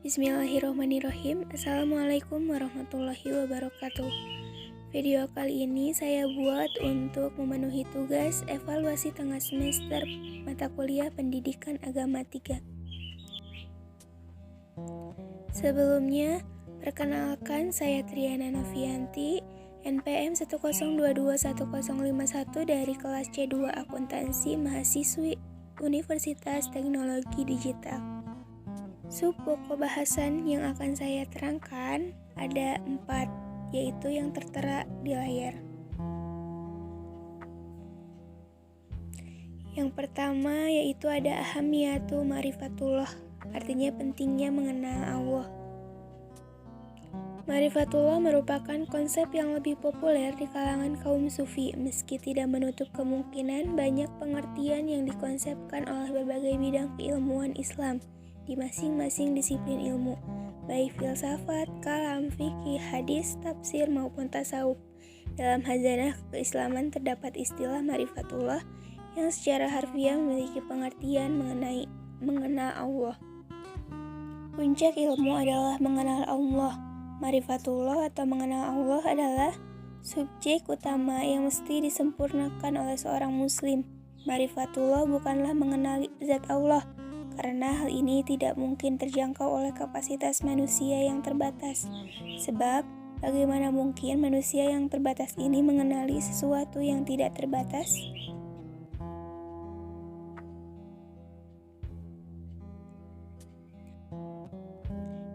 Bismillahirrahmanirrahim. Assalamualaikum warahmatullahi wabarakatuh. Video kali ini saya buat untuk memenuhi tugas evaluasi tengah semester mata kuliah Pendidikan Agama 3. Sebelumnya, perkenalkan saya Triana Novianti, NPM 102210151 dari kelas C2 Akuntansi, mahasiswi Universitas Teknologi Digital. Pokok bahasan yang akan saya terangkan ada 4, yaitu yang tertera di layar. Yang pertama yaitu ada ahamiyatu ma'rifatullah, artinya pentingnya mengenal Allah. Ma'rifatullah merupakan konsep yang lebih populer di kalangan kaum sufi, meski tidak menutup kemungkinan banyak pengertian yang dikonsepkan oleh berbagai bidang keilmuan Islam di masing-masing disiplin ilmu, baik filsafat, kalam, fikih, hadis, tafsir maupun tasawuf. Dalam hazanah keislaman terdapat istilah ma'rifatullah yang secara harfiah memiliki pengertian mengenal Allah. Puncak ilmu adalah mengenal Allah. Ma'rifatullah atau mengenal Allah adalah subjek utama yang mesti disempurnakan oleh seorang muslim. Ma'rifatullah bukanlah mengenali zat Allah, karena hal ini tidak mungkin terjangkau oleh kapasitas manusia yang terbatas. Sebab, bagaimana mungkin manusia yang terbatas ini mengenali sesuatu yang tidak terbatas?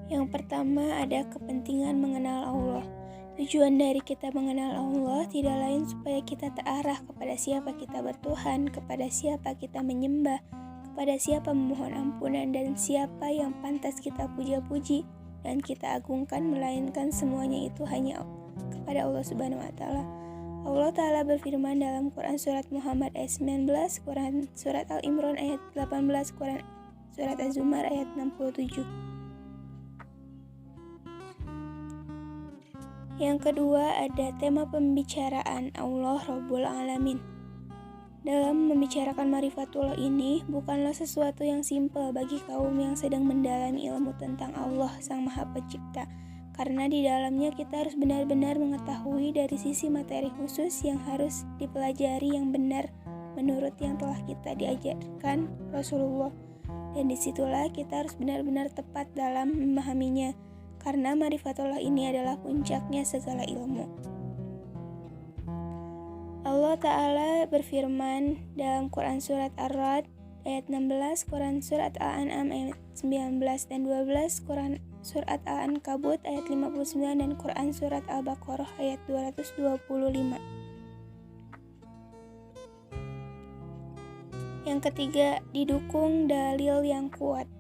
Yang pertama ada kepentingan mengenal Allah. Tujuan dari kita mengenal Allah tidak lain supaya kita terarah kepada siapa kita bertuhan, kepada siapa kita menyembah, kepada siapa memohon ampunan, dan siapa yang pantas kita puja-puji dan kita agungkan, melainkan semuanya itu hanya kepada Allah Subhanahu wa Ta'ala. Allah Ta'ala berfirman dalam Quran Surat Muhammad ayat 19, Quran Surat Al-Imran ayat 18, Quran Surat Az-Zumar ayat 67. Yang kedua ada tema pembicaraan Allah Rabbul Alamin. Dalam membicarakan ma'rifatullah ini bukanlah sesuatu yang simpel bagi kaum yang sedang mendalami ilmu tentang Allah Sang Maha Pencipta, karena di dalamnya kita harus benar-benar mengetahui dari sisi materi khusus yang harus dipelajari yang benar menurut yang telah kita diajarkan Rasulullah, dan disitulah kita harus benar-benar tepat dalam memahaminya, karena ma'rifatullah ini adalah puncaknya segala ilmu. Allah Ta'ala berfirman dalam Quran Surat Ar-Ra'd ayat 16, Quran Surat Al-An'am ayat 19 dan 12, Quran Surat Al-Ankabut ayat 59, dan Quran Surat Al-Baqarah ayat 225. Yang ketiga, didukung dalil yang kuat.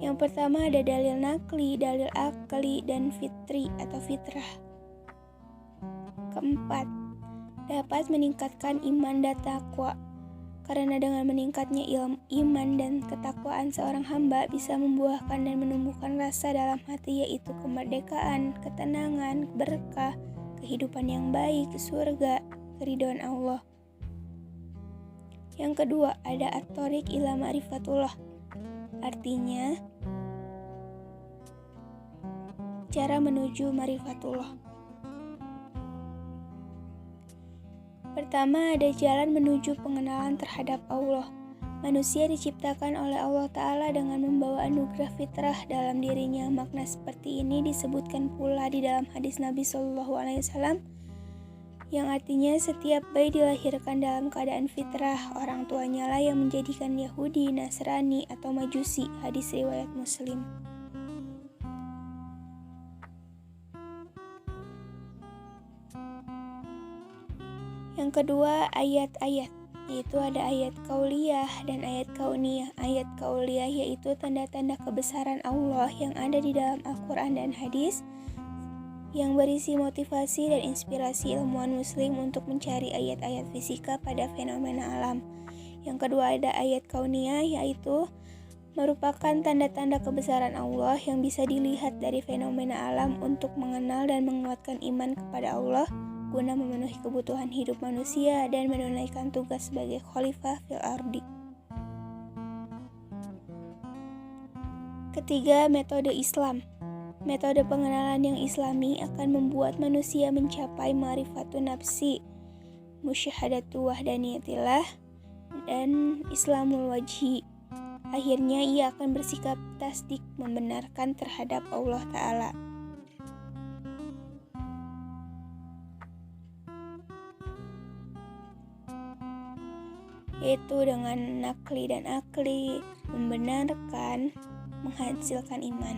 Yang pertama ada dalil nakli, dalil akli, dan fitri atau fitrah. Keempat, dapat meningkatkan iman dan takwa, karena dengan meningkatnya ilmu, iman dan ketakwaan seorang hamba bisa membuahkan dan menumbuhkan rasa dalam hati, yaitu kemerdekaan, ketenangan, berkah, kehidupan yang baik, surga, keridhaan Allah. Yang kedua, ada at-thoriq ila ma'rifatullah, artinya cara menuju ma'rifatullah. Pertama, ada jalan menuju pengenalan terhadap Allah. Manusia diciptakan oleh Allah Ta'ala dengan membawa anugerah fitrah dalam dirinya. Makna seperti ini disebutkan pula di dalam hadis Nabi SAW, yang artinya setiap bayi dilahirkan dalam keadaan fitrah. Orang tuanya lah yang menjadikan Yahudi, Nasrani, atau Majusi. Hadis riwayat Muslim. Yang kedua, ayat-ayat, yaitu ada ayat kauliyah dan ayat kauniyah. Ayat kauliyah yaitu tanda-tanda kebesaran Allah yang ada di dalam Al-Quran dan hadis, yang berisi motivasi dan inspirasi ilmuwan muslim untuk mencari ayat-ayat fisika pada fenomena alam. Yang kedua ada ayat kauniyah, yaitu merupakan tanda-tanda kebesaran Allah yang bisa dilihat dari fenomena alam untuk mengenal dan menguatkan iman kepada Allah, guna memenuhi kebutuhan hidup manusia dan menunaikan tugas sebagai khalifah fil ardi. Ketiga, metode Islam. Metode pengenalan yang islami akan membuat manusia mencapai ma'rifatun nafsi, musyahadatu wahdaniyatillah, dan islamul wajhi. Akhirnya ia akan bersikap tasdik membenarkan terhadap Allah Ta'ala. Yaitu dengan nakli dan akli, membenarkan, menghasilkan iman.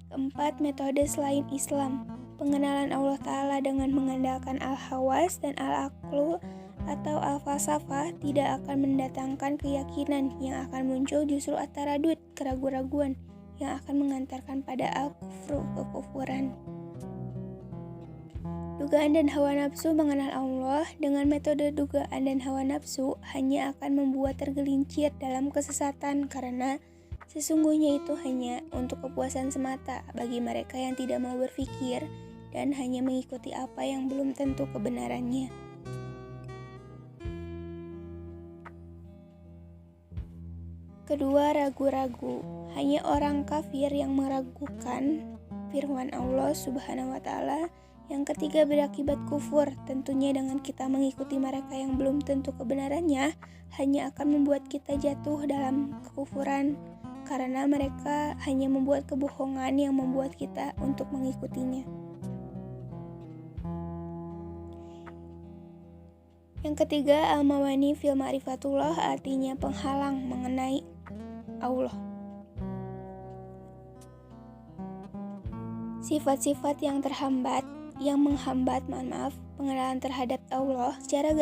Keempat, metode selain Islam. Pengenalan Allah Ta'ala dengan mengandalkan al-hawas dan al-aqlu atau al-falsafah tidak akan mendatangkan keyakinan, yang akan muncul justru at-taradud, keraguan-raguan, yang akan mengantarkan pada al-kufru, kekufuran. Dugaan dan hawa nafsu mengenal Allah. Dengan metode dugaan dan hawa nafsu hanya akan membuat tergelincir dalam kesesatan, karena sesungguhnya itu hanya untuk kepuasan semata bagi mereka yang tidak mau berpikir dan hanya mengikuti apa yang belum tentu kebenarannya. Kedua, ragu-ragu. Hanya orang kafir yang meragukan firman Allah Subhanahu wa Ta'ala. Yang ketiga, berakibat kufur. Tentunya dengan kita mengikuti mereka yang belum tentu kebenarannya hanya akan membuat kita jatuh dalam kekufuran, karena mereka hanya membuat kebohongan yang membuat kita untuk mengikutinya. Yang ketiga, al-mawani fil ma'rifatullah, artinya penghalang mengenai Allah. Sifat-sifat yang menghambat pengenalan terhadap Allah. Secara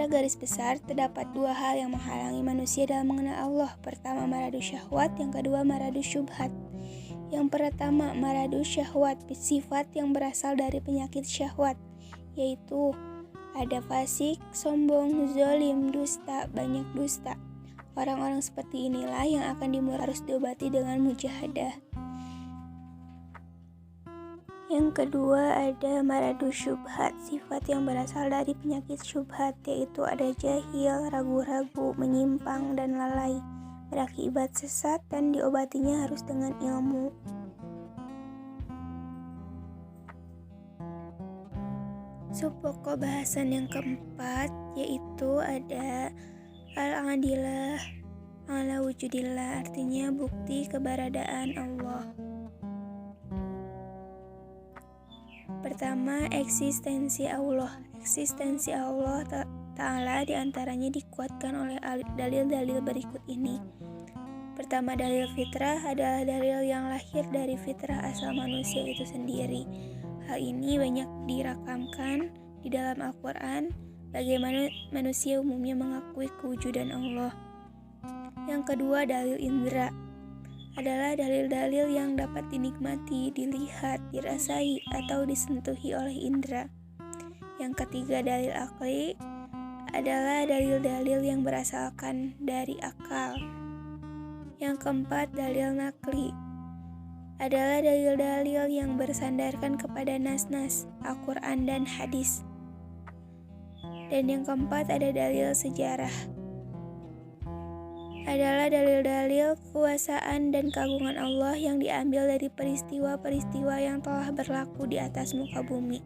garis besar terdapat dua hal yang menghalangi manusia dalam mengenal Allah. Pertama, maradus syahwat, yang kedua maradus syubhat. Yang pertama, maradus syahwat, sifat yang berasal dari penyakit syahwat, yaitu ada fasik, sombong, zalim, dusta, banyak dusta. Orang-orang seperti inilah yang akan harus diobati dengan mujahadah. Yang kedua, ada maradus syubhat, sifat yang berasal dari penyakit syubhat, yaitu ada jahil, ragu-ragu, menyimpang, dan lalai, berakibat sesat, dan diobatinya harus dengan ilmu. Pokok bahasan yang keempat yaitu ada al-adilah ala wujudillah, artinya bukti keberadaan Allah. Pertama, eksistensi Allah. Eksistensi Allah Ta'ala diantaranya dikuatkan oleh dalil-dalil berikut ini. Pertama, dalil fitrah adalah dalil yang lahir dari fitrah asal manusia itu sendiri. Hal ini banyak dirakamkan di dalam Al-Quran, bagaimana manusia umumnya mengakui kewujudan Allah. Yang kedua, dalil indera adalah dalil-dalil yang dapat dinikmati, dilihat, dirasai, atau disentuhi oleh indera. Yang ketiga, dalil akli adalah dalil-dalil yang berasalkan dari akal. Yang keempat, dalil nakli adalah dalil-dalil yang bersandarkan kepada nas-nas Al-Quran dan hadis. Dan yang keempat, ada dalil sejarah, adalah dalil-dalil kekuasaan dan keagungan Allah yang diambil dari peristiwa-peristiwa yang telah berlaku di atas muka bumi.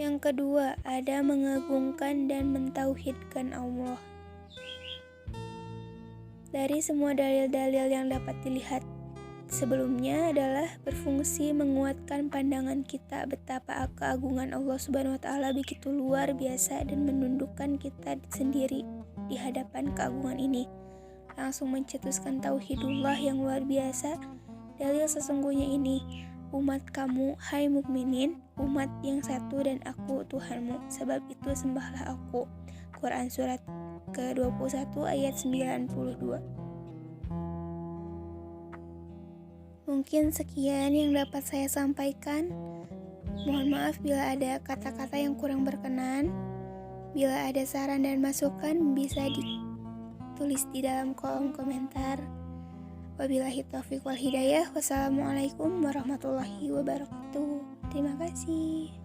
Yang kedua, ada mengagungkan dan mentauhidkan Allah. Dari semua dalil-dalil yang dapat dilihat sebelumnya adalah berfungsi menguatkan pandangan kita betapa keagungan Allah Subhanahu wa Ta'ala begitu luar biasa dan menundukkan kita sendiri di hadapan keagungan ini. Langsung mencetuskan tauhidullah yang luar biasa. Dalil sesungguhnya ini, umat kamu, hai mukminin, umat yang satu dan aku Tuhanmu, sebab itu sembahlah aku. Quran surat ke-21 ayat 92. Mungkin sekian yang dapat saya sampaikan. Mohon maaf bila ada kata-kata yang kurang berkenan. Bila ada saran dan masukan bisa ditulis di dalam kolom komentar. Wabillahi taufiq wal hidayah. Wassalamualaikum warahmatullahi wabarakatuh. Terima kasih.